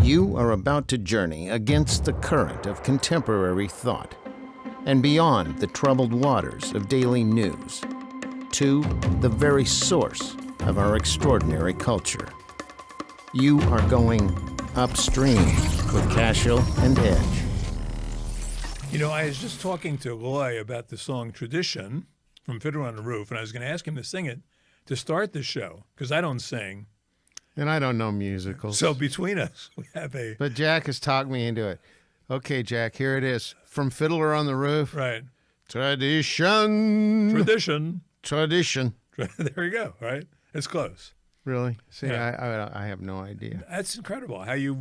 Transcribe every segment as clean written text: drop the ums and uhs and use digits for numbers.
You are about to journey against the current of contemporary thought and beyond the troubled waters of daily news to the very source of our extraordinary culture. You are going upstream with Cashill and Edge. You know, I was just talking to Loy about the song Tradition from Fiddler on the Roof, and I was going to ask him to sing it to start the show, because I don't sing. And I don't know musicals. So between us, we have a... But Jack has talked me into it. Okay, Jack, here it is. From Fiddler on the Roof. Right. Tradition. Tradition. There you go, right? It's close. Really? See, Yeah. I have no idea. That's incredible how you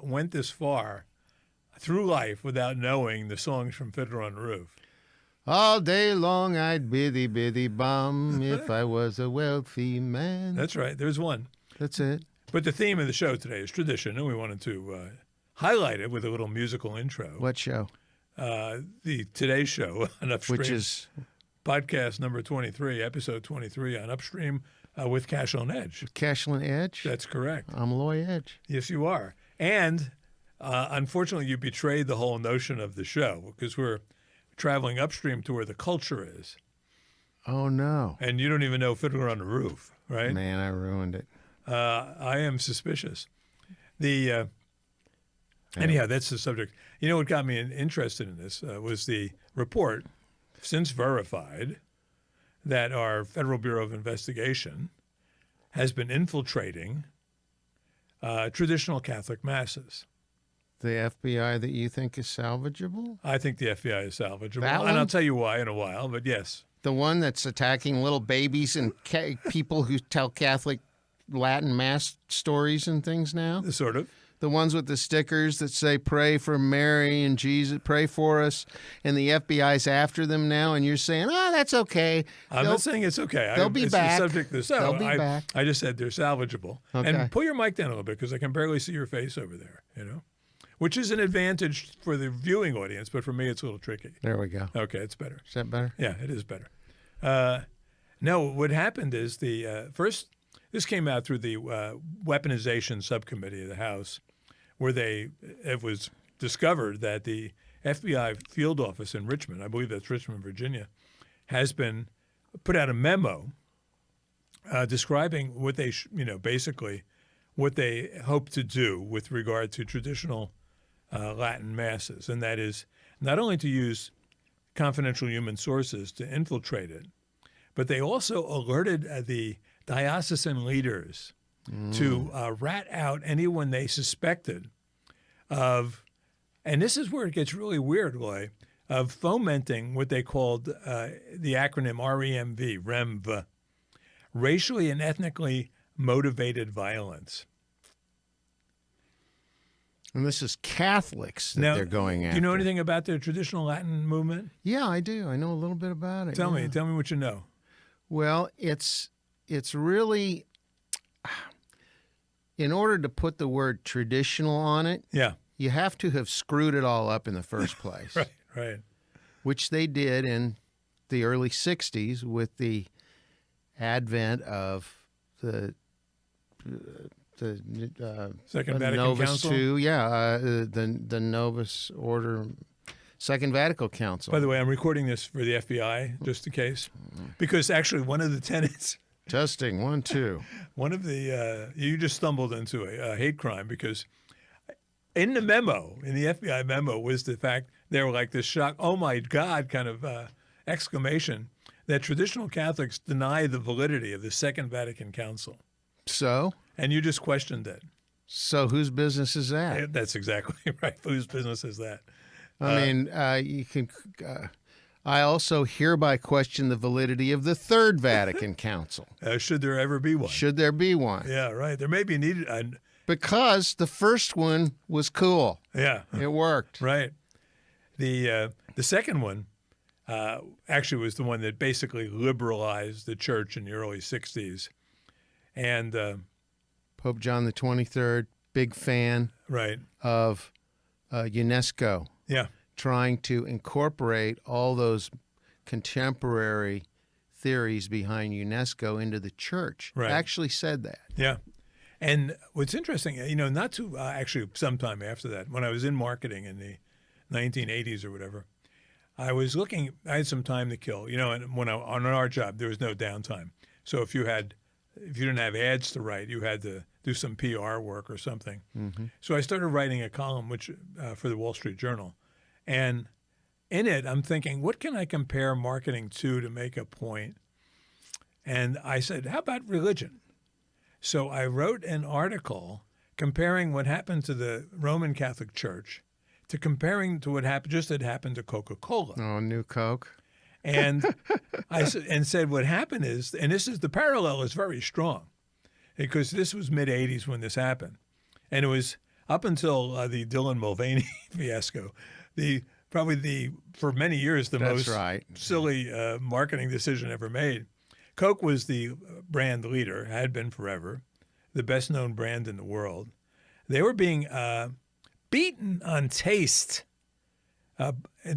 went this far through life without knowing the songs from Fiddler on the Roof. All day long I'd biddy biddy bum if I was a wealthy man. That's right. There's one. That's it. But the theme of the show today is tradition, and we wanted to highlight it with a little musical intro. What show? The Today Show on Upstream. Which is? Podcast number 23, episode 23 on Upstream with Cashill and Edge. Cashill and Edge? That's correct. I'm Loy Edge. Yes, you are. And unfortunately, you betrayed the whole notion of the show because we're traveling upstream to where the culture is. Oh, no. And you don't even know Fiddler on the Roof, right? Man, I ruined it. I am suspicious. Anyhow, that's the subject. You know what got me interested in this was the report, since verified, that our Federal Bureau of Investigation has been infiltrating traditional Catholic masses. The FBI that you think is salvageable? I think the FBI is salvageable. That one? And I'll tell you why in a while, but yes. The one that's attacking little babies and people who tell Catholic Latin Mass stories and things now? Sort of. The ones with the stickers that say, pray for Mary and Jesus, pray for us, and the FBI's after them now, and you're saying, oh, that's okay. I'm not saying it's okay. They'll be back. It's the subject of the show. They'll be back. I just said they're salvageable. Okay. And pull your mic down a little bit because I can barely see your face over there, you know, which is an advantage for the viewing audience, but for me it's a little tricky. There we go. Okay, it's better. Is that better? Yeah, it is better. No, what happened is first, this came out through the weaponization subcommittee of the House, where it was discovered that the FBI field office in Richmond, I believe that's Richmond, Virginia, has been put out a memo describing what they, basically what they hope to do with regard to traditional Latin masses, and that is not only to use confidential human sources to infiltrate it, but they also alerted the diocesan leaders to rat out anyone they suspected of, and this is where it gets really weird, Loy, of fomenting what they called the acronym REMV, racially and ethnically motivated violence. And this is Catholics that they're going after. Do you know anything about the traditional Latin movement? Yeah, I do. I know a little bit about it. Tell me what you know. Well, it's really, in order to put the word traditional on it, you have to have screwed it all up in the first place. Right. Which they did in the early 60s with the advent of the Second Vatican Novus Council? II, the Novus Order, Second Vatican Council. By the way, I'm recording this for the FBI, just in case, because actually one of the tenets... Testing, 1, 2. One of the... you just stumbled into a hate crime because in the memo, in the FBI memo, was the fact they were like this shock, oh my God, kind of exclamation, that traditional Catholics deny the validity of the Second Vatican Council. So? And you just questioned it. So whose business is that? That's exactly right. Whose business is that? I mean, you can. I also hereby question the validity of the Third Vatican Council. Should there ever be one? Should there be one? Yeah, right. There may be needed. Because the first one was cool. Yeah, it worked. Right. The second one actually was the one that basically liberalized the church in the early '60s, and Pope John the 23rd, big fan, right, of UNESCO. Yeah. Trying to incorporate all those contemporary theories behind UNESCO into the church. Right. Actually said that. Yeah. And what's interesting, not too actually sometime after that, when I was in marketing in the 1980s or whatever, I was looking. I had some time to kill, and on our job there was no downtime. So if you didn't have ads to write, you had to do some PR work or something. Mm-hmm. So I started writing a column for the Wall Street Journal, and in it I'm thinking, what can I compare marketing to make a point? And I said, how about religion? So I wrote an article comparing what happened to the Roman Catholic Church to comparing to what had happened to Coca-Cola. Oh, new Coke. And said what happened is, and the parallel is very strong, because this was mid-'80s when this happened. And it was up until the Dylan Mulvaney fiasco, for many years, the most silly marketing decision ever made. Coke was the brand leader, had been forever, the best-known brand in the world. They were being beaten on taste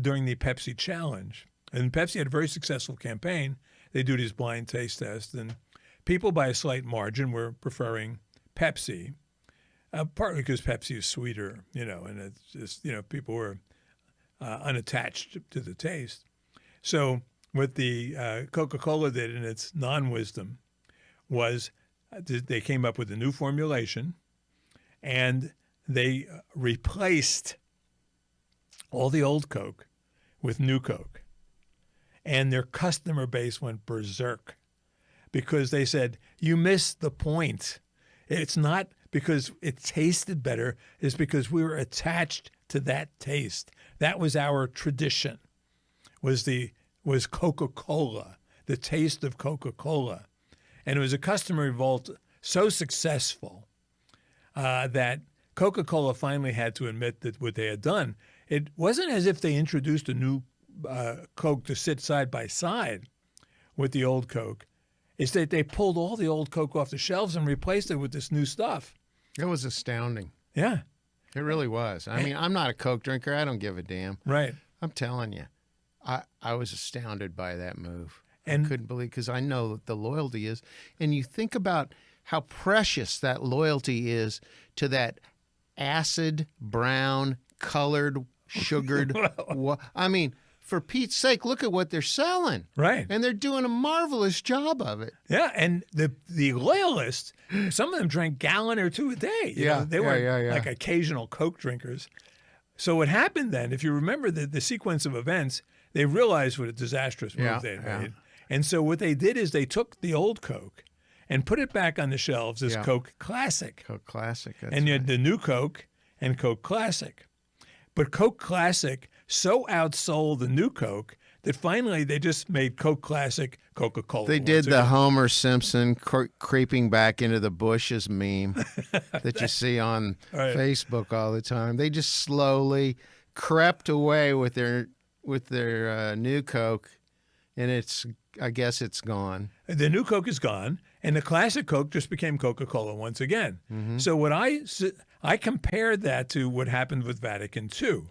during the Pepsi challenge. And Pepsi had a very successful campaign. They do these blind taste tests, and people by a slight margin were preferring Pepsi, partly because Pepsi is sweeter, and it's just, people were unattached to the taste. So what the Coca-Cola did in its non-wisdom was they came up with a new formulation, and they replaced all the old Coke with new Coke. And their customer base went berserk because they said, you missed the point. It's not because it tasted better. It's because we were attached to that taste. That was our tradition, was Coca-Cola, the taste of Coca-Cola. And it was a customer revolt so successful that Coca-Cola finally had to admit that what they had done, it wasn't as if they introduced a new Coke to sit side by side with the old Coke. It's that they pulled all the old Coke off the shelves and replaced it with this new stuff. It was astounding. Yeah. It really was. I mean, I'm not a Coke drinker. I don't give a damn. Right. I'm telling you. I was astounded by that move. And I couldn't believe, because I know what the loyalty is. And you think about how precious that loyalty is to that acid, brown, colored, sugared. I mean, for Pete's sake, look at what they're selling. Right. And they're doing a marvelous job of it. Yeah, and the loyalists, some of them drank gallon or two a day. They weren't like occasional Coke drinkers. So what happened then, if you remember the sequence of events, they realized what a disastrous move they had made. And so what they did is they took the old Coke and put it back on the shelves as Coke Classic. Coke Classic. And you had the new Coke and Coke Classic. But Coke Classic so outsold the new Coke that finally they just made Coke Classic Coca-Cola. They did the Homer Simpson creeping back into the bushes meme that you see on Facebook all the time. They just slowly crept away with their new Coke, and I guess it's gone. The new Coke is gone, and the classic Coke just became Coca-Cola once again. Mm-hmm. So what I compared that to what happened with Vatican II,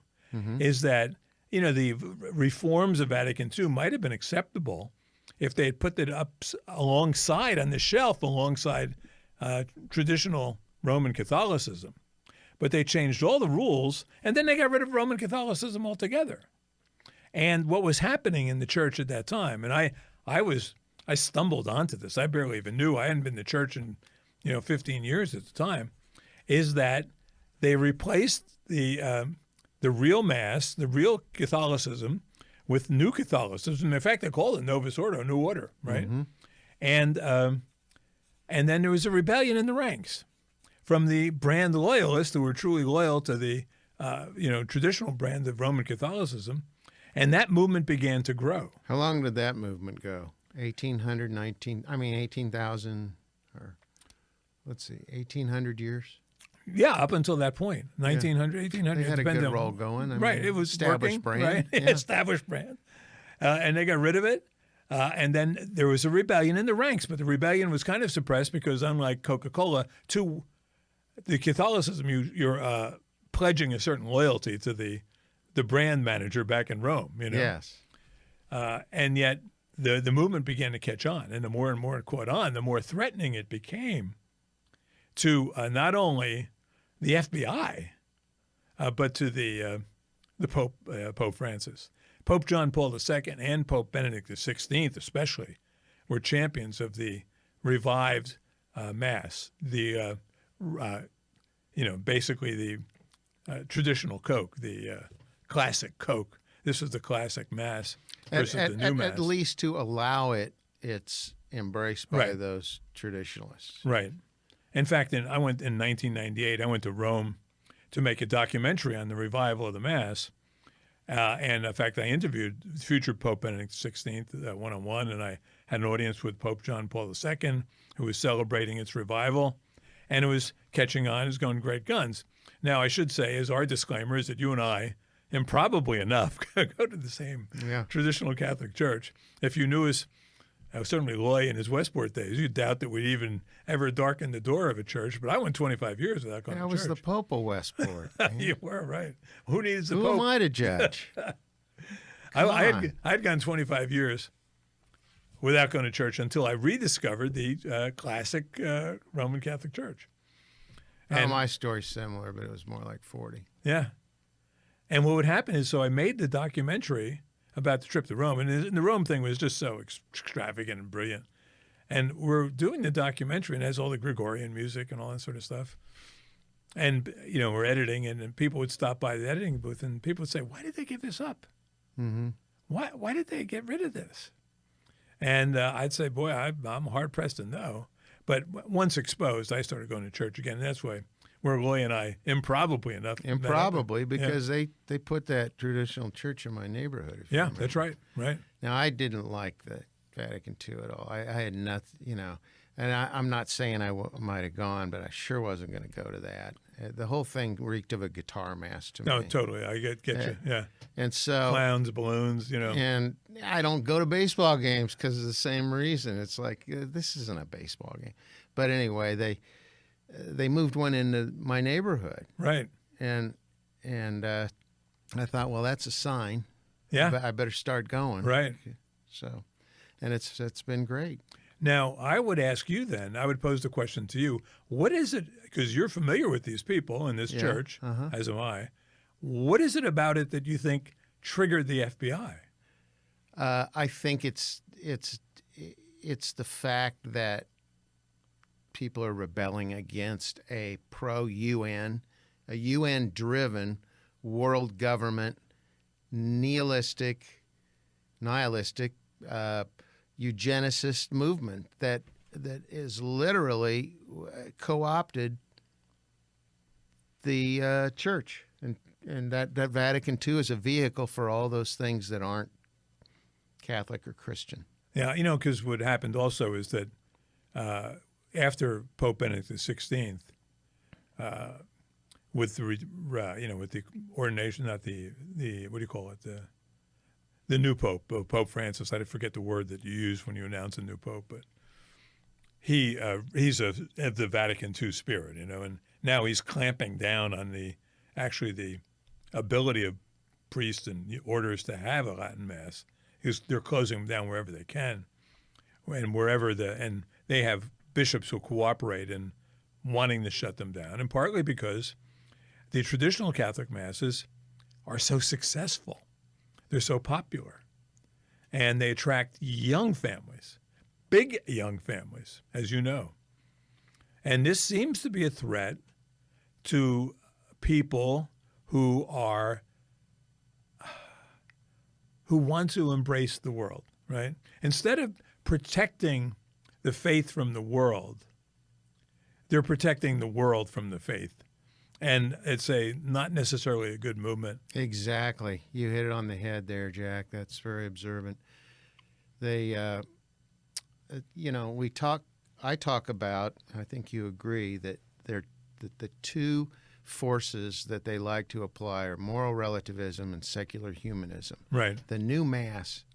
is that the reforms of Vatican II might have been acceptable if they had put it up alongside on the shelf alongside traditional Roman Catholicism, but they changed all the rules, and then they got rid of Roman Catholicism altogether. And what was happening in the church at that time, and I stumbled onto this. I barely even knew. I hadn't been to church in 15 years at the time. Is that they replaced the real Mass, the real Catholicism, with new Catholicism. In fact, they called it Novus Ordo, New Order, right? Mm-hmm. And then there was a rebellion in the ranks from the brand loyalists who were truly loyal to the traditional brand of Roman Catholicism, and that movement began to grow. How long did that movement go? 18,000, or let's see, 1,800 years? Yeah, up until that point, 1900, 1800. They had a good roll going. It was established brand. Right? Yeah. Established brand. And they got rid of it. And then there was a rebellion in the ranks, but the rebellion was kind of suppressed because, unlike Coca-Cola, to the Catholicism, you're pledging a certain loyalty to the brand manager back in Rome. Yes. And yet the movement began to catch on, and the more it caught on, the more threatening it became to not only the FBI, but to the Pope, Pope Francis. Pope John Paul II and Pope Benedict XVI especially were champions of the revived Mass, the basically the traditional Coke, the classic Coke. This is the classic Mass versus the new Mass. At least to allow it's embraced by those traditionalists. Right. In fact, I went in 1998. I went to Rome to make a documentary on the revival of the Mass. And in fact, I interviewed future Pope Benedict XVI one-on-one, and I had an audience with Pope John Paul II, who was celebrating its revival, and it was catching on. It was going great guns. Now, I should say, as our disclaimer, is that you and I, improbably enough, go to the same traditional Catholic Church. If you knew us, certainly Loy in his Westport days, you'd doubt that we'd even ever darken the door of a church. But I went 25 years without going to church. I was the Pope of Westport. You were, right. Who needs the Pope? Pope? Who am I to judge? I'd gone 25 years without going to church until I rediscovered the classic Roman Catholic Church. And my story's similar, but it was more like 40. Yeah. And what would happen is, so I made the documentary about the trip to Rome, and the Rome thing was just so extravagant and brilliant. And we're doing the documentary, and it has all the Gregorian music and all that sort of stuff. And, we're editing, and people would stop by the editing booth, and people would say, why did they give this up? Mm-hmm. Why did they get rid of this? And I'd say, boy, I'm hard-pressed to know. But once exposed, I started going to church again, and that's why where Loy and I, improbably enough. Improbably, because they put that traditional church in my neighborhood. Yeah, that's right, right. Now, I didn't like the Vatican II at all. I had nothing, and I'm not saying I might have gone, but I sure wasn't going to go to that. The whole thing reeked of a guitar mass to me. No, totally. I get you, yeah. And so clowns, balloons, And I don't go to baseball games because of the same reason. It's like, this isn't a baseball game. But anyway, they moved one into my neighborhood. Right. And I thought, well, that's a sign. Yeah. I better start going. Right. So, and it's been great. Now, I would ask you then, I would pose the question to you, what is it, because you're familiar with these people in this church, as am I, what is it about it that you think triggered the FBI? I think it's the fact that people are rebelling against a pro-UN, a UN-driven world government, nihilistic, eugenicist movement that is literally co-opted the church, and that Vatican II is a vehicle for all those things that aren't Catholic or Christian. Yeah, because what happened also is that after Pope Benedict XVI, with the ordination, not the what do you call it, the new Pope, Pope Francis. I forget the word that you use when you announce a new Pope, but he's of the Vatican II spirit, and now he's clamping down on the ability of priests and orders to have a Latin Mass. They're closing them down wherever they can, and they have bishops who cooperate in wanting to shut them down, and partly because the traditional Catholic Masses are so successful. They're so popular, and they attract young families, big young families, as you know. And this seems to be a threat to people who want to embrace the world, right? Instead of protecting the faith from the world, they're protecting the world from the faith. And it's not necessarily a good movement. Exactly. You hit it on the head there, Jack. That's very observant. They, I talk about, I think you agree, that the two forces that they like to apply are moral relativism and secular humanism. Right. The new Mass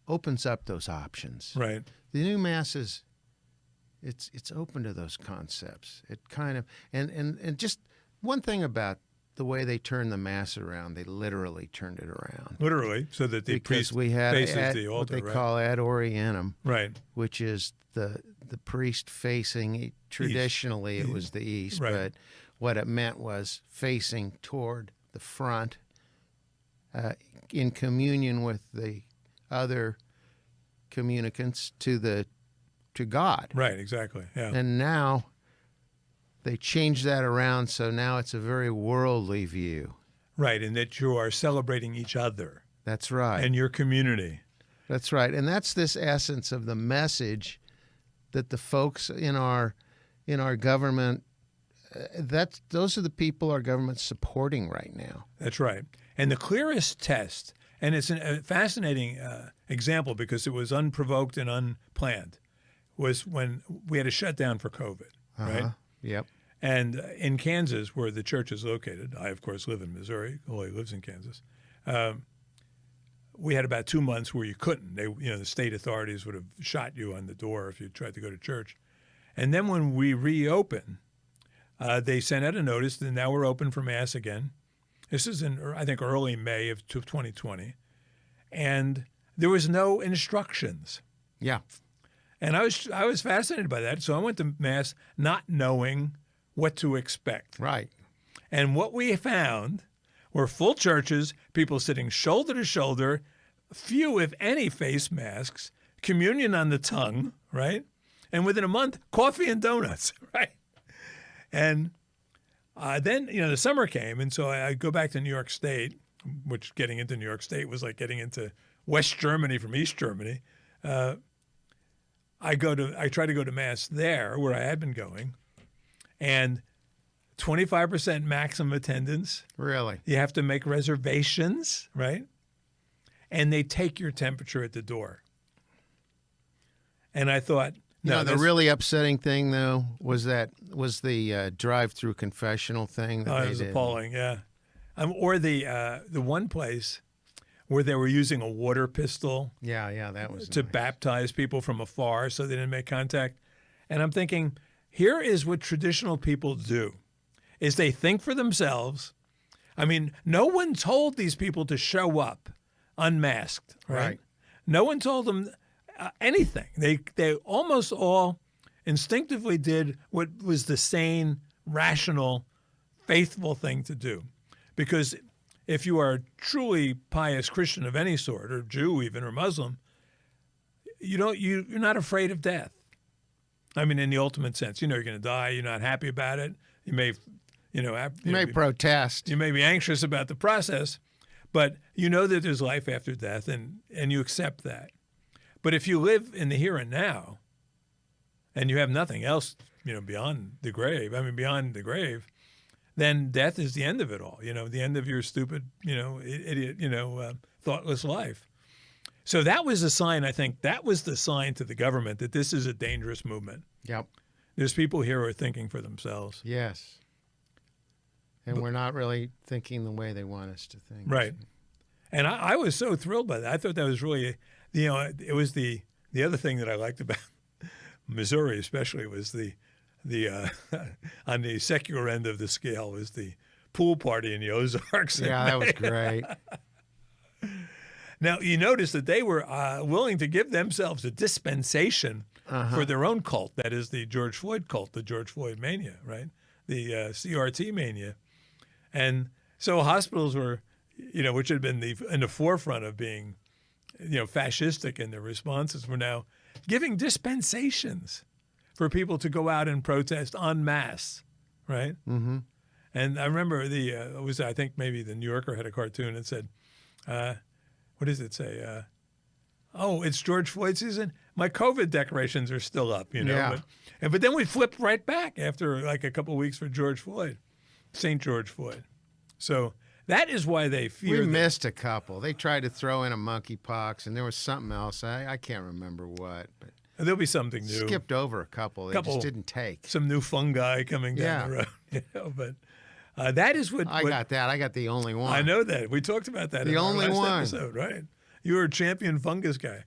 opens up those options. Right. The new Mass is, it's open to those concepts. It kind of, and just one thing about the way they turned the Mass around, they literally turned it around. Literally, so that the Because priest we had faces the what altar, they right? call ad orientem, Right. which is the priest facing, traditionally it was the east, Right. but what it meant was facing toward the front, in communion with the other communicants to God. Right, exactly. Yeah. And now they changed that around, so now it's a very worldly view. Right, and that you are celebrating each other That's right. and your community. That's right. And that's this essence of the message that the folks in our government, those are the people our government's supporting right now. That's right. And the clearest test, and it's a fascinating example because it was unprovoked and unplanned, was when we had a shutdown for COVID, right? Yep. And in Kansas, where the church is located, I, of course, live in Missouri. Oli lives in Kansas. We had about 2 months where you couldn't. The state authorities would have shot you on the door if you tried to go to church. And then when we reopened, they sent out a notice that now we're open for Mass again. This is in, I think, early May of 2020. And there was no instructions. Yeah. And I was fascinated by that. So I went to Mass not knowing what to expect. Right. And what we found were full churches, people sitting shoulder to shoulder, few, if any, face masks, communion on the tongue, right? And within a month, coffee and donuts, right? And then, the summer came, and so I go back to New York State, which getting into New York State was like getting into West Germany from East Germany. I try to go to Mass there, where I had been going, and 25% maximum attendance. Really? You have to make reservations, right? And they take your temperature at the door. And I thought, the really upsetting thing though was the drive-through confessional thing that it they was did. appalling, yeah. Or the one place where they were using a water pistol Yeah, that was to nice. baptize people from afar so they didn't make contact. And I'm thinking, here is what traditional people do, is they think for themselves. I mean, no one told these people to show up unmasked, right? Right. No one told them anything. They almost all instinctively did what was the sane, rational, faithful thing to do. Because if you are a truly pious Christian of any sort, or Jew even, or Muslim, you're not afraid of death. I mean, in the ultimate sense, you're going to die. You're not happy about it. You may, You may protest. you may be anxious about the process, but you know that there's life after death, and you accept that. But if you live in the here and now, and you have nothing else, beyond the grave, then death is the end of it all. The end of your stupid, idiot, thoughtless life. So that was a sign. I think that was the sign to the government that this is a dangerous movement. Yep. There's people here who are thinking for themselves. Yes. And we're not really thinking the way they want us to think. Right. And I was so thrilled by that. I thought that was really, it was the other thing that I liked about Missouri, especially, was the on the secular end of the scale was the pool party in the Ozarks. Yeah, that was great. Now, you notice that they were willing to give themselves a dispensation for their own cult. That is the George Floyd cult, the George Floyd mania, right? The CRT mania. And so hospitals were, which had been in the forefront of being, fascistic in their responses, were now giving dispensations for people to go out and protest en masse, right? Mm-hmm. And I remember I think maybe the New Yorker had a cartoon that said, what does it say? It's George Floyd season. My COVID decorations are still up, Yeah. But then we flipped right back after like a couple of weeks for George Floyd, St. George Floyd. So that is why they fear. We missed a couple. They tried to throw in a monkeypox, and there was something else. I can't remember what, but There'll be something new. skipped over a couple. They just didn't take. Some new fungi coming down the road. But that is what I got that. I got the only one. I know that. We talked about that in only our last one. episode, right? You were a champion fungus guy.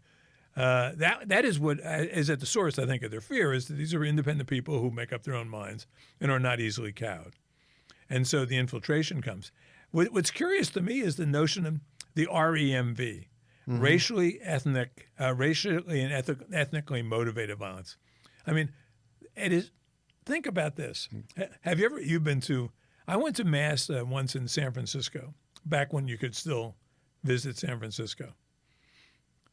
That is what is at the source, I think, of their fear, is that these are independent people who make up their own minds and are not easily cowed. And so the infiltration comes. What's curious to me is the notion of the REMV, racially and ethnically motivated violence. I mean, it is. Think about this. Have you've been to? I went to Mass once in San Francisco, back when you could still visit San Francisco,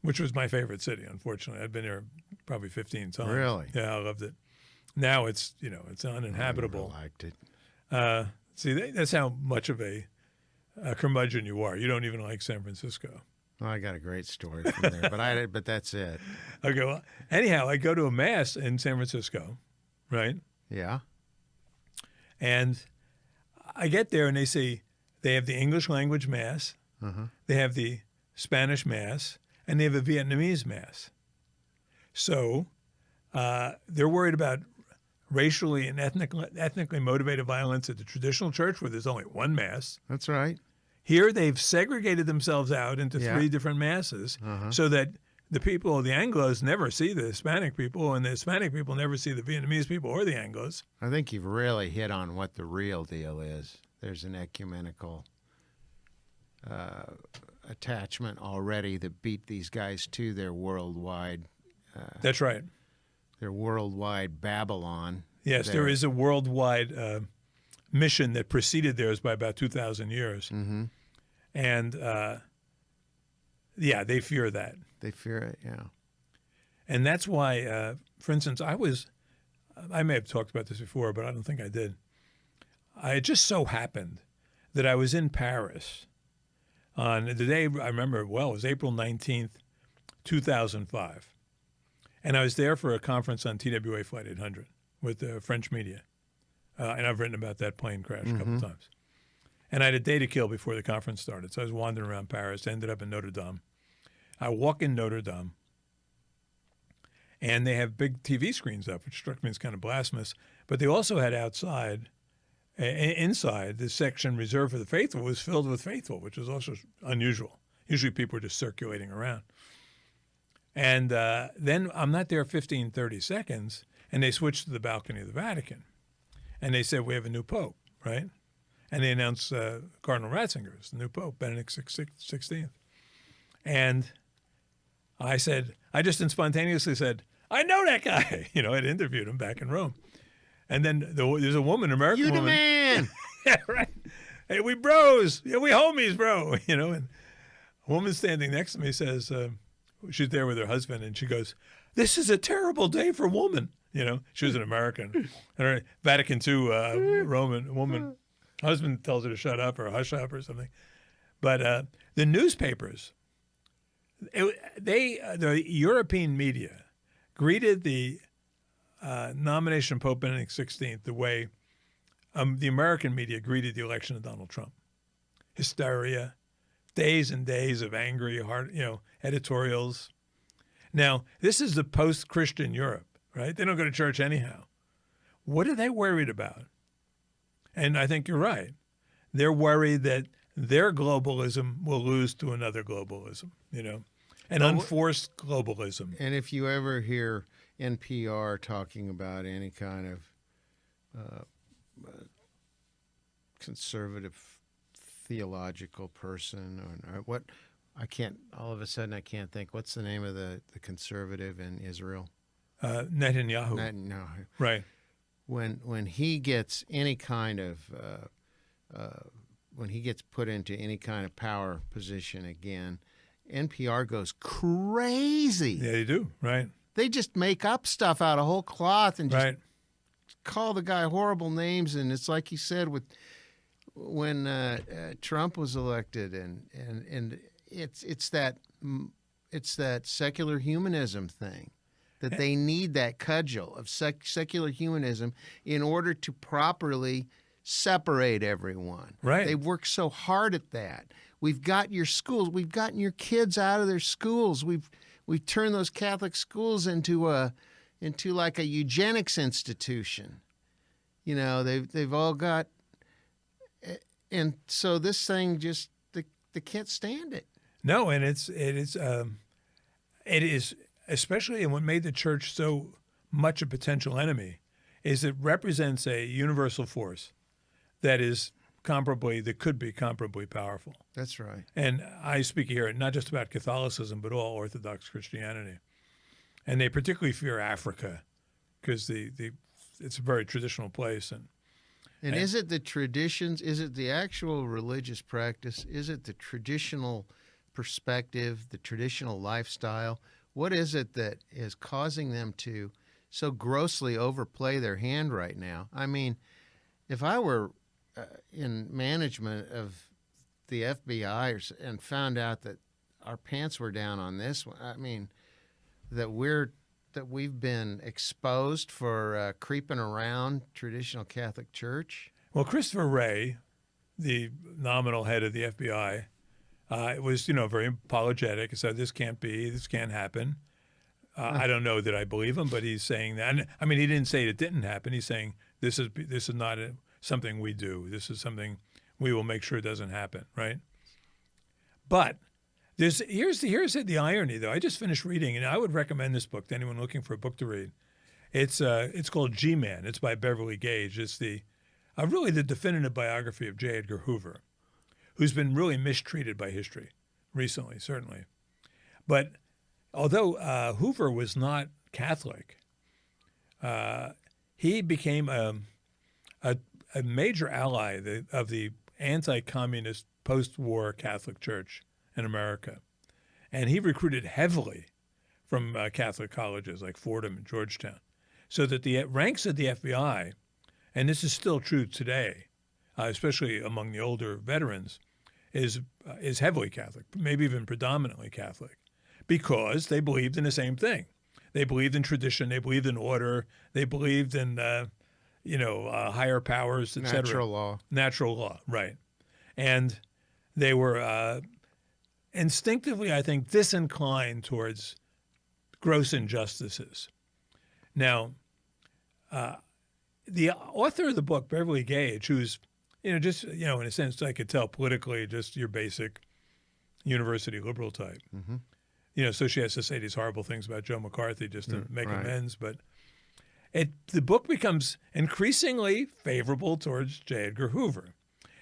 which was my favorite city. Unfortunately, I'd been there probably 15 times. Really? Yeah, I loved it. Now it's it's uninhabitable. I never liked it. See, that's how much of a curmudgeon you are. You don't even like San Francisco. Well, I got a great story from there, but that's it. Okay. Well, anyhow, I go to a Mass in San Francisco, right? Yeah. And I get there and they say they have the English language Mass, they have the Spanish Mass, and they have a Vietnamese Mass. So they're worried about racially and ethnically motivated violence at the traditional church where there's only one Mass. That's right. Here they've segregated themselves out into three different Masses so that the people, the Anglos, never see the Hispanic people, and the Hispanic people never see the Vietnamese people or the Anglos. I think you've really hit on what the real deal is. There's an ecumenical attachment already that beat these guys to their worldwide. That's right. Their worldwide Babylon. Yes, there is a worldwide mission that preceded theirs by about 2,000 years. Mm-hmm. And, they fear that. They fear it, yeah. And that's why, for instance, I may have talked about this before, but I don't think I did. It just so happened that I was in Paris on the day, I remember it well, it was April 19th, 2005. And I was there for a conference on TWA Flight 800 with the French media. And I've written about that plane crash a couple of times. And I had a day to kill before the conference started. So I was wandering around Paris, ended up in Notre Dame. I walk in Notre Dame, and they have big TV screens up, which struck me as kind of blasphemous. But they also had inside, the section reserved for the faithful was filled with faithful, which was also unusual. Usually people are just circulating around. And then I'm not there 15, 30 seconds, and they switch to the balcony of the Vatican. And they said, we have a new pope, right? And they announced Cardinal Ratzinger as the new pope, Benedict XVI. And I just spontaneously said, I know that guy. I'd interviewed him back in Rome. And then there's a woman, an American woman. You the man! Yeah, right. Hey, we bros. Yeah, we homies, bro. And a woman standing next to me says, she's there with her husband, and she goes, this is a terrible day for woman. She was an American. And her Vatican II Roman woman, husband tells her to shut up or hush up or something. But the newspapers, the European media greeted the nomination of Pope Benedict XVI the way the American media greeted the election of Donald Trump. Hysteria, days and days of angry, editorials. Now, this is the post-Christian Europe, right? They don't go to church anyhow. What are they worried about? And I think you're right. They're worried that their globalism will lose to another globalism, an unforced globalism. And if you ever hear NPR talking about any kind of conservative theological person or what, all of a sudden I can't think, what's the name of the conservative in Israel? Netanyahu. Netanyahu. Right. When he gets any kind of when he gets put into any kind of power position again, NPR goes crazy. Yeah, they do. Right. They just make up stuff out of whole cloth and just right. call the guy horrible names. And it's like he said when Trump was elected, and it's that secular humanism thing. That they need that cudgel of secular humanism in order to properly separate everyone. Right. They work so hard at that. We've got your schools. We've gotten your kids out of their schools. We've turned those Catholic schools into like a eugenics institution. They've all got, and so this thing just they can't stand it. No, and it is. Especially, and what made the church so much a potential enemy is it represents a universal force that could be comparably powerful. That's right. And I speak here not just about Catholicism, but all Orthodox Christianity. And they particularly fear Africa because it's a very traditional place. And is it the traditions? Is it the actual religious practice? Is it the traditional perspective, the traditional lifestyle? What is it that is causing them to so grossly overplay their hand right now? I mean, if I were in management of the FBI and found out that our pants were down on this one, I mean, that we've been exposed for creeping around traditional Catholic Church. Well, Christopher Wray, the nominal head of the FBI, was very apologetic. He said, "This can't be. This can't happen." I don't know that I believe him, but he's saying that. And, I mean, he didn't say it didn't happen. He's saying this is not something we do. This is something we will make sure doesn't happen, right? But here's the irony, though. I just finished reading, and I would recommend this book to anyone looking for a book to read. It's called G-Man. It's by Beverly Gage. It's really the definitive biography of J. Edgar Hoover, who's been really mistreated by history recently, certainly. But although Hoover was not Catholic, he became a major ally of the anti-communist post-war Catholic Church in America. And he recruited heavily from Catholic colleges like Fordham and Georgetown, so that the ranks of the FBI, and this is still true today, especially among the older veterans, is heavily Catholic, maybe even predominantly Catholic, because they believed in the same thing. They believed in tradition. They believed in order. They believed in higher powers, et cetera. Natural law, right. And they were instinctively, I think, disinclined towards gross injustices. Now, the author of the book, Beverly Gage, who's, in a sense, I could tell politically, just your basic university liberal type. Mm-hmm. So she has to say these horrible things about Joe McCarthy just to make amends. But the book becomes increasingly favorable towards J. Edgar Hoover.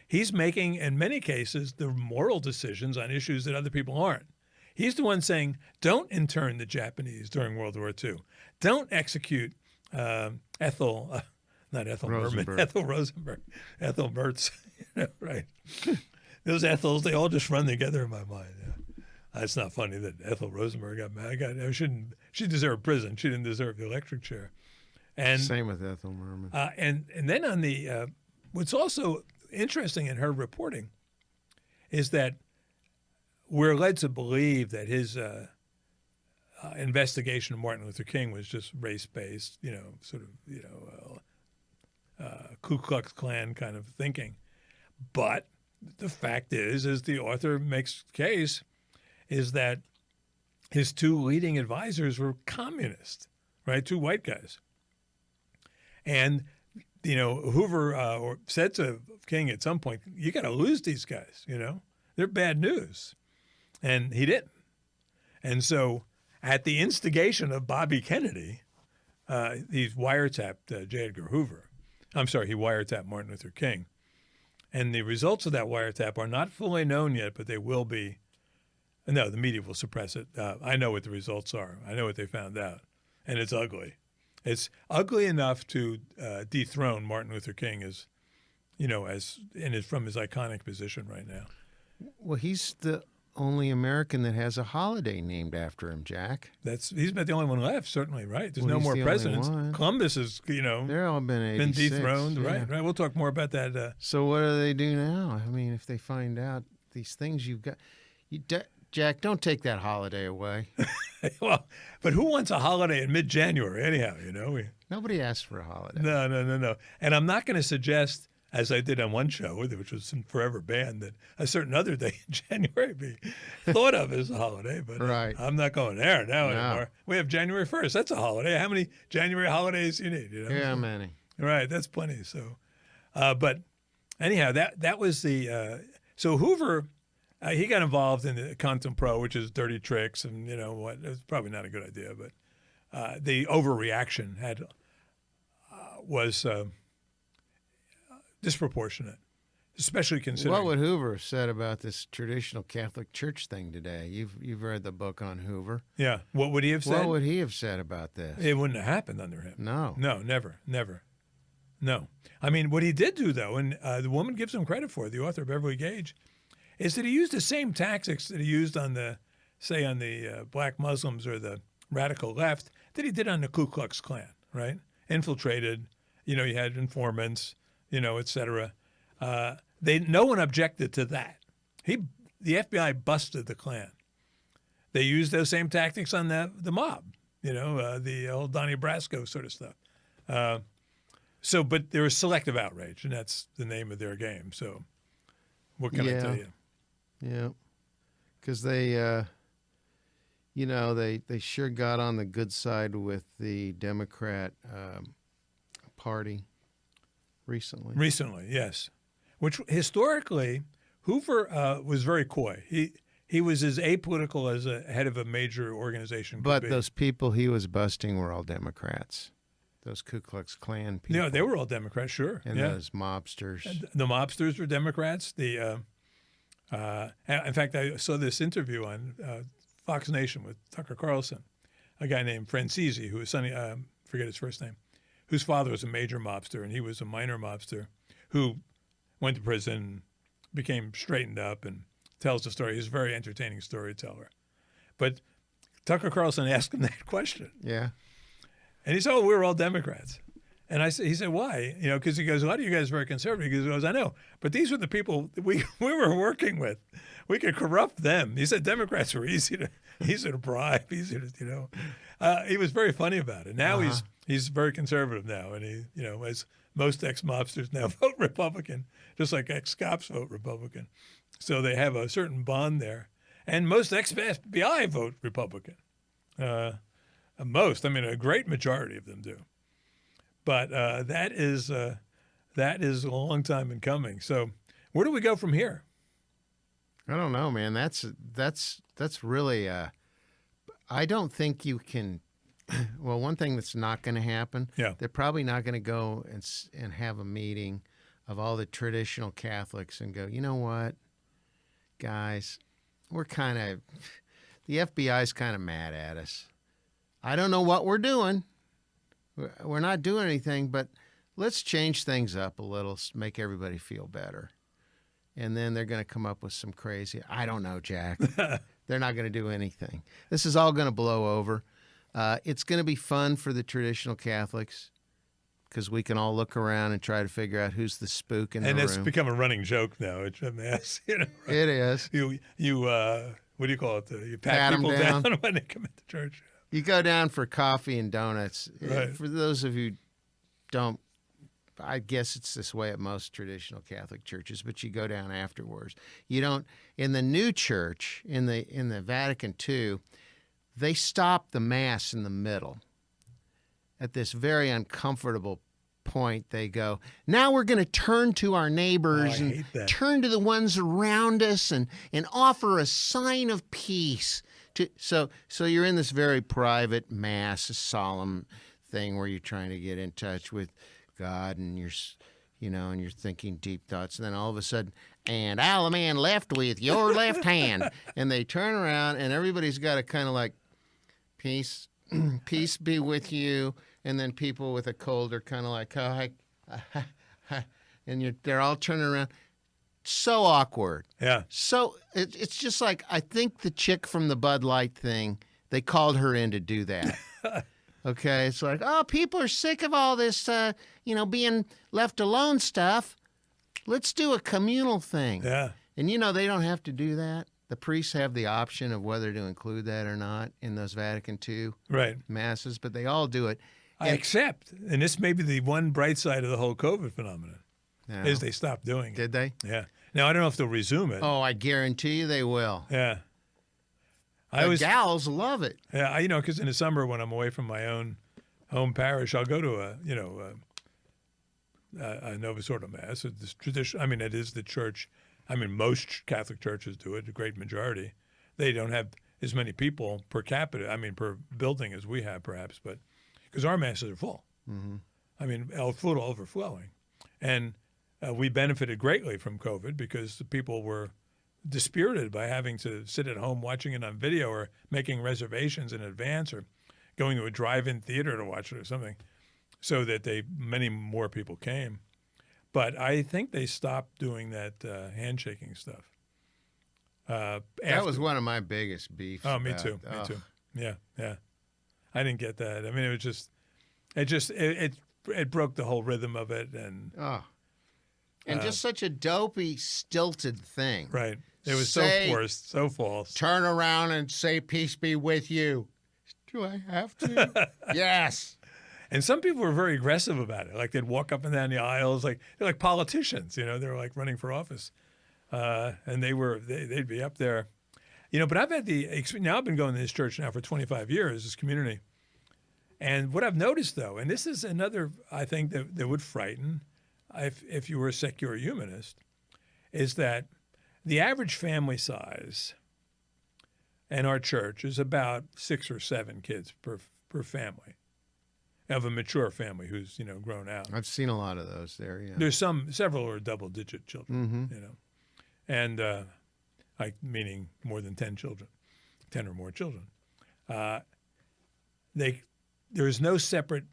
He's making, in many cases, the moral decisions on issues that other people aren't. He's the one saying, don't intern the Japanese during World War II. Don't execute Ethel Rosenberg, Ethel Mertz, right? Those Ethels, they all just run together in my mind. Yeah. It's not funny that Ethel Rosenberg got mad. She deserved prison. She didn't deserve the electric chair. And same with Ethel Merman. And then on the what's also interesting in her reporting is that we're led to believe that his investigation of Martin Luther King was just race-based, Ku Klux Klan kind of thinking. But the fact is, as the author makes case, is that his two leading advisors were communist, right? Two white guys. And Hoover said to King at some point, you got to lose these guys, they're bad news. And he didn't. And so at the instigation of Bobby Kennedy, he wiretapped J. Edgar Hoover. I'm sorry, he wiretapped Martin Luther King. And the results of that wiretap are not fully known yet, but they will be. No, the media will suppress it. I know what the results are. I know what they found out. And it's ugly. It's ugly enough to dethrone Martin Luther King from his iconic position right now. Well, he's the only American that has a holiday named after him, Jack. He's about the only one left, certainly, right? There's no more presidents. Columbus is, they're all been dethroned, yeah. right? We'll talk more about that. So what do they do now? I mean, if they find out these things you've got, Jack, don't take that holiday away. Well, but who wants a holiday in mid-January anyhow, Nobody asked for a holiday. No. And I'm not going to suggest, as I did on one show, which was forever banned, that a certain other day in January be thought of as a holiday. But right. I'm not going there now anymore. We have January 1st. That's a holiday. How many January holidays do you need? Yeah, many. Right, that's plenty. So, but anyhow, that was the so Hoover. He got involved in the Contempro, which is dirty tricks, and what? It was probably not a good idea, but the overreaction was disproportionate, especially considering. What would Hoover have said about this traditional Catholic Church thing today? You've read the book on Hoover. Yeah. What would he have said? What would he have said about this? It wouldn't have happened under him. No. No, never. No. I mean, what he did do, though, and the woman gives him credit for it, the author, Beverly Gage, is that he used the same tactics that he used on the black Muslims or the radical left that he did on the Ku Klux Klan, right? Infiltrated, you had informants, et cetera. No one objected to that. The FBI busted the Klan. They used those same tactics on the mob, the old Donnie Brasco sort of stuff. But there was selective outrage, and that's the name of their game. So what can I tell you? Yeah, because they sure got on the good side with the Democrat Party recently. Recently, yes. Which historically, Hoover was very coy. He was as apolitical as a head of a major organization could But be. those people he was busting were all Democrats. Those Ku Klux Klan people. No, they were all Democrats, sure. And those mobsters. And the mobsters were Democrats. In fact, I saw this interview on Fox Nation with Tucker Carlson, a guy named Francisi, who was forget his first name, whose father was a major mobster, and he was a minor mobster who went to prison, became straightened up, and tells the story. He's a very entertaining storyteller. But Tucker Carlson asked him that question. Yeah. And he said, "Oh, we're all Democrats." And he said, "Why?" Because he goes, "A lot of you guys are very conservative." He goes, "I know, but these were the people we were working with. We could corrupt them." He said, "Democrats were easy to bribe, easy to, He was very funny about it. Now he's very conservative now, and he, as most ex-mobsters now vote Republican, just like ex-cops vote Republican. So they have a certain bond there, and most ex-FBI vote Republican. A great majority of them do. But that is a long time in coming. So where do we go from here? I don't know, man. That's really. I don't think you can. Well, one thing that's not going to happen. Yeah. They're probably not going to go and have a meeting of all the traditional Catholics and go, you know what, guys, the FBI's kind of mad at us. I don't know what we're doing. We're not doing anything, but let's change things up a little, make everybody feel better. And then they're going to come up with some crazy, I don't know, Jack. They're not going to do anything. This is all going to blow over. It's going to be fun for the traditional Catholics because we can all look around and try to figure out who's the spook in the room. And it's become a running joke now. It's a mess. Right? It is. You what do you call it? You pat 'em people down. down when they come into church. You go down for coffee and donuts. Right. For those of you who don't, I guess it's this way at most traditional Catholic churches, but you go down afterwards. You don't. In the new church, in the Vatican II, they stop the Mass in the middle. At this very uncomfortable point, they go, now we're going to turn to our neighbors and turn to the ones around us and offer a sign of peace. So you're in this very private Mass, a solemn thing where you're trying to get in touch with God and you're thinking deep thoughts. And then all of a sudden, and I'll a man left with your left hand. And they turn around and everybody's got to kind of like, peace be with you. And then people with a cold are kind of like, and they're all turning around. So awkward. Yeah. So it's just like, I think the chick from the Bud Light thing, they called her in to do that. Okay. It's like, oh, people are sick of all this, being left alone stuff. Let's do a communal thing. Yeah. And, they don't have to do that. The priests have the option of whether to include that or not in those Vatican II masses, but they all do it. I accept. And this may be the one bright side of the whole COVID phenomenon, is they stopped doing it. Did they? Yeah. Now, I don't know if they'll resume it. Oh, I guarantee you they will. Yeah. The gals love it. Yeah, because in the summer when I'm away from my own home parish, I'll go to a Novus Ordo Mass. It's tradition. It is the church. Most Catholic churches do it, a great majority. They don't have as many people per capita, per building as we have perhaps, but because our masses are full. Mm-hmm. Full to overflowing. And we benefited greatly from COVID because the people were dispirited by having to sit at home watching it on video or making reservations in advance or going to a drive-in theater to watch it or something, so that many more people came. But I think they stopped doing that handshaking stuff. That was one of my biggest beefs. Oh, me too. Me too. Yeah, yeah. I didn't get that. I mean, it broke the whole rhythm of it, and just such a dopey, stilted thing. Right. It was so forced, so false. Turn around and say, "Peace be with you." Do I have to? Yes. And some people were very aggressive about it. Like they'd walk up and down the aisles, they're like politicians. They were like running for office, and they'd be up there, But I've had the experience. Now I've been going to this church now for 25 years, this community, and what I've noticed though, and this is another I think that would frighten, if you were a secular humanist, is that the average family size in our church is about 6 or 7 kids per family. Of a mature family who's grown out. I've seen a lot of those there. Yeah, there's several are double-digit children. And like meaning more than 10 children, 10 or more children. There's no separate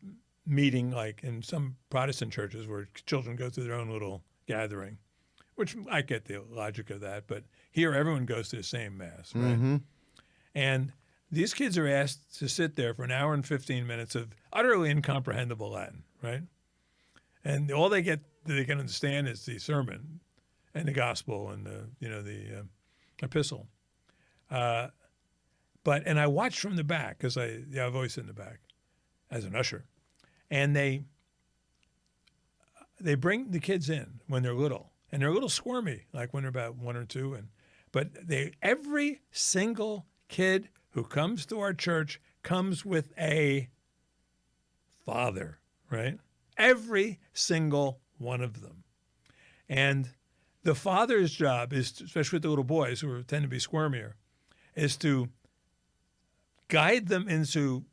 meeting like in some Protestant churches where children go through their own little gathering, which I get the logic of that. But here, everyone goes to the same mass, right? Mm-hmm. And these kids are asked to sit there for an hour and 15 minutes of utterly incomprehensible Latin, right? And all they can understand is the sermon and the gospel and the epistle. And I watched from the back because I've always sit in the back as an usher, and they bring the kids in when they're little, and they're a little squirmy, like when they're about 1 or 2, but every single kid who comes to our church comes with a father, right? Every single one of them. And the father's job is, especially with the little boys who tend to be squirmier, is to guide them into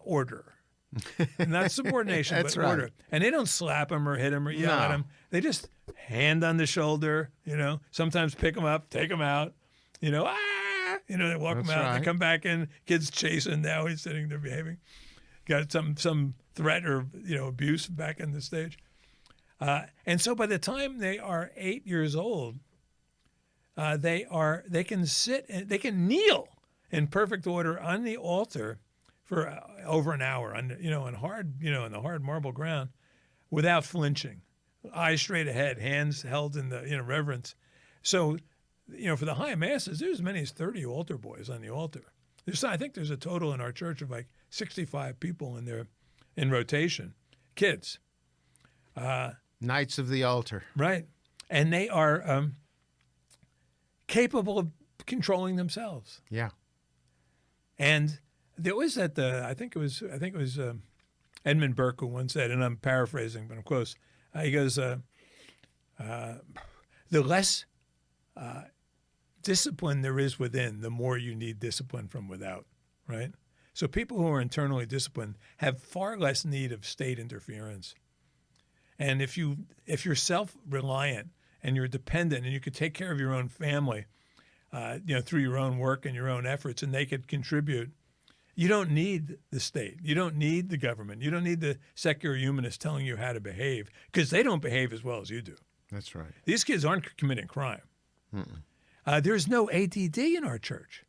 order. Not subordination, but right. Order. And they don't slap them or hit them or yell at them. They just hand on the shoulder, sometimes pick them up, take them out. They walk That's him out. right. They come back in. Kids chasing. Now he's sitting there behaving. Got some threat or abuse back in the stage. And so by the time they are 8 years old, they can sit and they can kneel in perfect order on the altar for over an hour on in the hard marble ground without flinching, eyes straight ahead, hands held in the reverence. So. For the high masses, there's as many as 30 altar boys on the altar. I think there's a total in our church of like 65 people in rotation, kids. Knights of the altar. Right. And they are capable of controlling themselves. Yeah. And there was I think it was Edmund Burke who once said, and I'm paraphrasing, but I'm close. He goes, the less discipline there is within, the more you need discipline from without, right? So people who are internally disciplined have far less need of state interference. And if you're self-reliant and you're dependent and you could take care of your own family, through your own work and your own efforts, and they could contribute, you don't need the state. You don't need the government. You don't need the secular humanists telling you how to behave because they don't behave as well as you do. That's right. These kids aren't committing crime. There's no ADD in our church.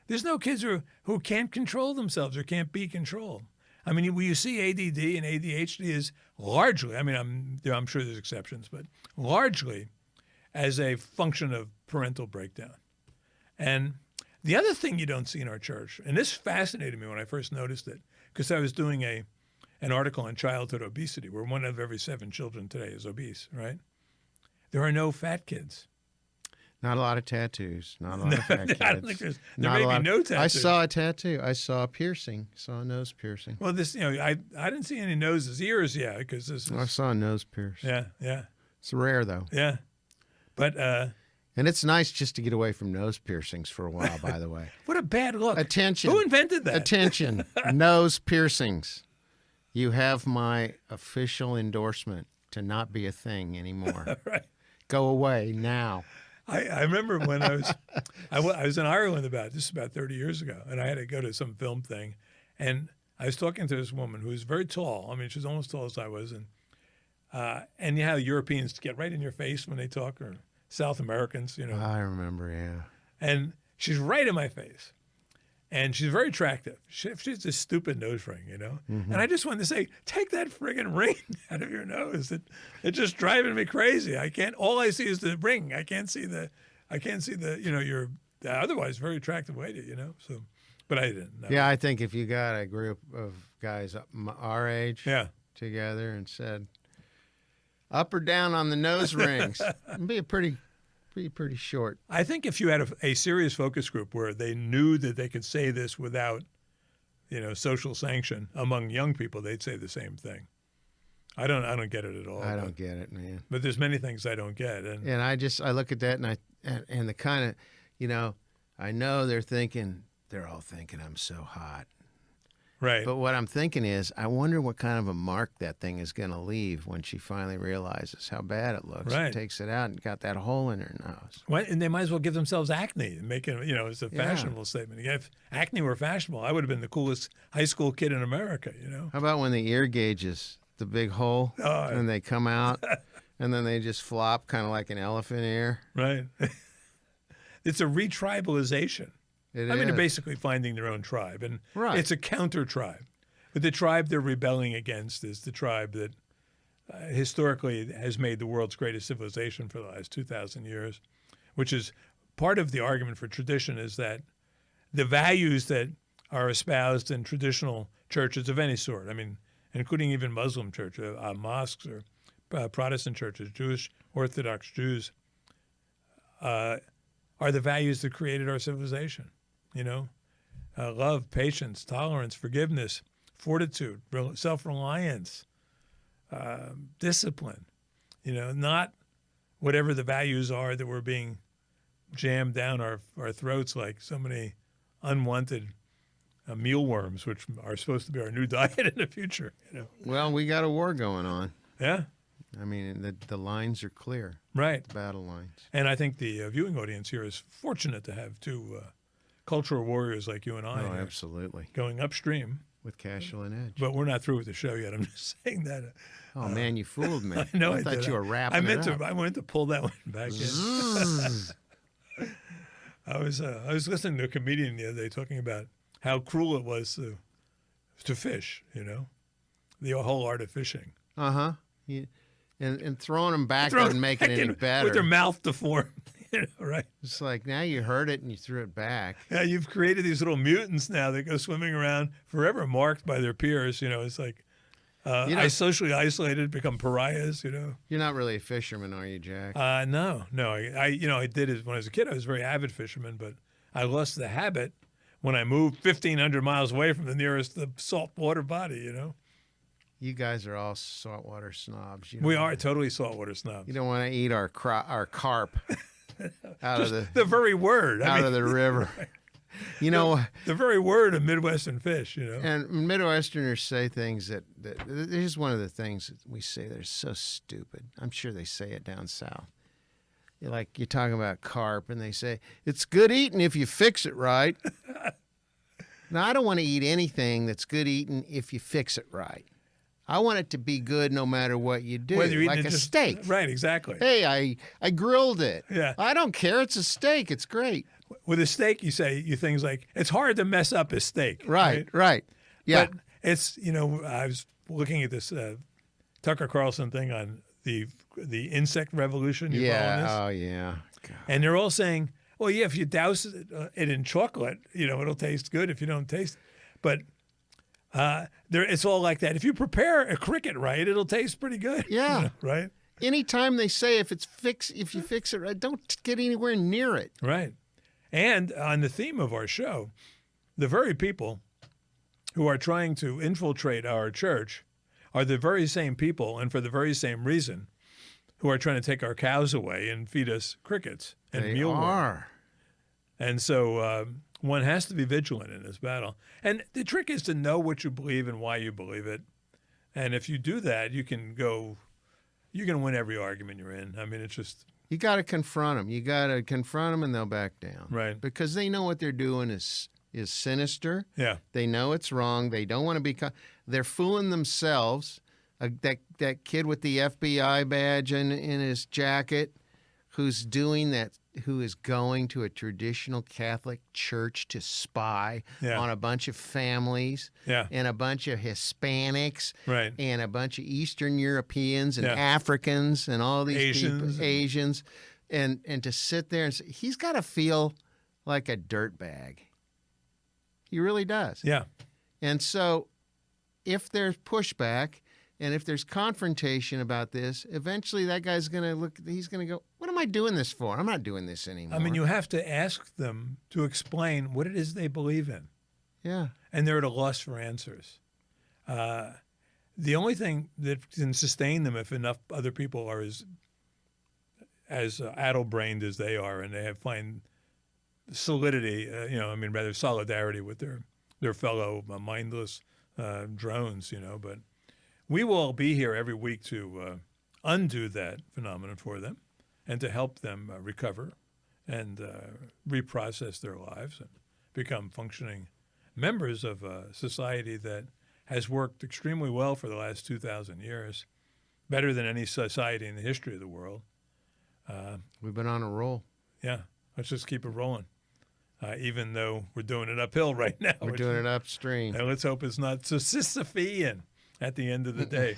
There's no kids who can't control themselves or can't be controlled. I mean, you see ADD and ADHD is largely, I'm sure there's exceptions, but largely as a function of parental breakdown. And the other thing you don't see in our church, and this fascinated me when I first noticed it, because I was doing an article on childhood obesity, where 1 out of every 7 children today is obese, right? There are no fat kids. Not a lot of tattoos. Not a lot of fat kids. I don't think there may be no tattoos. I saw a tattoo. I saw a piercing. Saw a nose piercing. Well, this, I didn't see any noses, ears, yeah, because this is. I saw a nose pierce. Yeah. It's rare though. Yeah, but. And it's nice just to get away from nose piercings for a while. By the way. What a bad look. Attention. Who invented that? Attention. Nose piercings. You have my official endorsement to not be a thing anymore. Right. Go away now. I remember when I was in Ireland about 30 years ago, and I had to go to some film thing, and I was talking to this woman who was very tall. I mean, she's almost as tall as I was, and you know how Europeans get right in your face when they talk, or South Americans, you know. I remember, yeah. And she's right in my face. And she's very attractive. She's a stupid nose ring, you know. Mm-hmm. And I just wanted to say, take that friggin' ring out of your nose. It's just driving me crazy. I can't. All I see is the ring. I can't see the. You know, your otherwise very attractive lady, you know. So, but I didn't. No. Yeah, I think if you got a group of guys our age Yeah. together and said, up or down on the nose rings, it'd be a pretty short. I think if you had a serious focus group where they knew that they could say this without, you know, social sanction among young people, they'd say the same thing. I don't get it at all. I don't get it, man. But there's many things I don't get, and I look at that and the kind of, you know, I know they're all thinking I'm so hot. right. But what I'm thinking is, I wonder what kind of a mark that thing is going to leave when she finally realizes how bad it looks. Right. And takes it out and got that hole in her nose. And they might as well give themselves acne and make it, you know, it's a fashionable statement. If acne were fashionable, I would have been the coolest high school kid in America, you know. How about when the ear gauges, the big hole, and they come out, and then they just flop kind of like an elephant ear? Right. It's a retribalization. It I mean, is. they're basically finding their own tribe, and Right. it's a counter tribe. But the tribe they're rebelling against is the tribe that historically has made the world's greatest civilization for the last 2,000 years, which is part of the argument for tradition is that the values that are espoused in traditional churches of any sort, I mean, including even Muslim churches, mosques or Protestant churches, Jewish, Orthodox Jews, are the values that created our civilization, you know? Love, patience, tolerance, forgiveness, fortitude, self-reliance, discipline, you know, not whatever the values are that were being jammed down our throats like so many unwanted mealworms, which are supposed to be our new diet in the future, you know. Well, we got a war going on. Yeah, I mean, the lines are clear, right. the battle lines. And I think the viewing audience here is fortunate to have two cultural warriors like you and I Oh, here absolutely. going upstream. With Cashill and Edge. But we're not through with the show yet. I'm just saying that. Oh, man, you fooled me. I know I thought did. you were wrapping it up. I meant to pull that one back in. Zzz. I was listening to a comedian the other day talking about how cruel it was to fish, you know, the whole art of fishing. Uh-huh. And throwing them back doesn't make it any better. With their mouth deformed, you know, right? It's like now you heard it and you threw it back. Yeah, you've created these little mutants now that go swimming around forever marked by their peers. You know, it's like socially isolated, become pariahs, you know. You're not really a fisherman, are you, Jack? No. I did it when I was a kid. I was a very avid fisherman, but I lost the habit when I moved 1,500 miles away from the nearest saltwater body, you know. You guys are all saltwater snobs. We are totally saltwater snobs. You don't want to eat our carp out of the very word. of the river. You know, the very word of Midwestern fish, you know. And Midwesterners say things that here's one of the things that we say that are so stupid. I'm sure they say it down south. You're talking about carp, and they say, it's good eating if you fix it right. Now, I don't want to eat anything that's good eating if you fix it right. I want it to be good no matter what you do, Whether you're like a steak. Right, exactly. Hey, I grilled it. Yeah. I don't care. It's a steak. It's great. With a steak, you things like, it's hard to mess up a steak. Right. Yeah. But it's, you know, I was looking at this Tucker Carlson thing on the insect revolution. You following this? Oh, yeah. God. And they're all saying, well, yeah, if you douse it in chocolate, you know, it'll taste good if you don't taste it. But it's all like that. If you prepare a cricket right, it'll taste pretty good. Yeah. You know, right? Anytime they say if you fix it right, don't get anywhere near it. Right. And on the theme of our show, the very people who are trying to infiltrate our church are the very same people, and for the very same reason, who are trying to take our cows away and feed us crickets and They mealworms. are. And so one has to be vigilant in this battle. And the trick is to know what you believe and why you believe it. And if you do that, you can win every argument you're in. I mean, it's just You got to confront them. You got to confront them, and they'll back down. right. Because they know what they're doing is sinister. Yeah. They know it's wrong. They don't want to be. They're fooling themselves. That kid with the FBI badge in his jacket, who's doing that, who is going to a traditional Catholic church to spy Yeah. on a bunch of families Yeah. and a bunch of Hispanics Right. and a bunch of Eastern Europeans and Yeah. Africans and all these Asians. people, Asians, and to sit there and say, he's got to feel like a dirtbag. He really does. Yeah. And so if there's pushback and if there's confrontation about this, eventually that guy's going to look, he's going to go, what am I doing this for? I'm not doing this anymore. I mean, you have to ask them to explain what it is they believe in. Yeah. And they're at a loss for answers. The only thing that can sustain them if enough other people are as addle-brained as they are, and they find solidity, rather solidarity with their fellow mindless drones, But we will all be here every week to undo that phenomenon for them and to help them recover and reprocess their lives and become functioning members of a society that has worked extremely well for the last 2,000 years, better than any society in the history of the world. We've been on a roll. Yeah, let's just keep it rolling, even though we're doing it uphill right now. We're doing it upstream. And let's hope it's not so Sisyphean at the end of the day.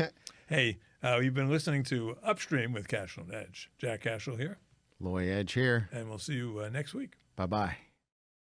Hey, you've been listening to Upstream with Cashill and Edge. Jack Cashill here. Loy Edge here. And we'll see you next week. Bye-bye.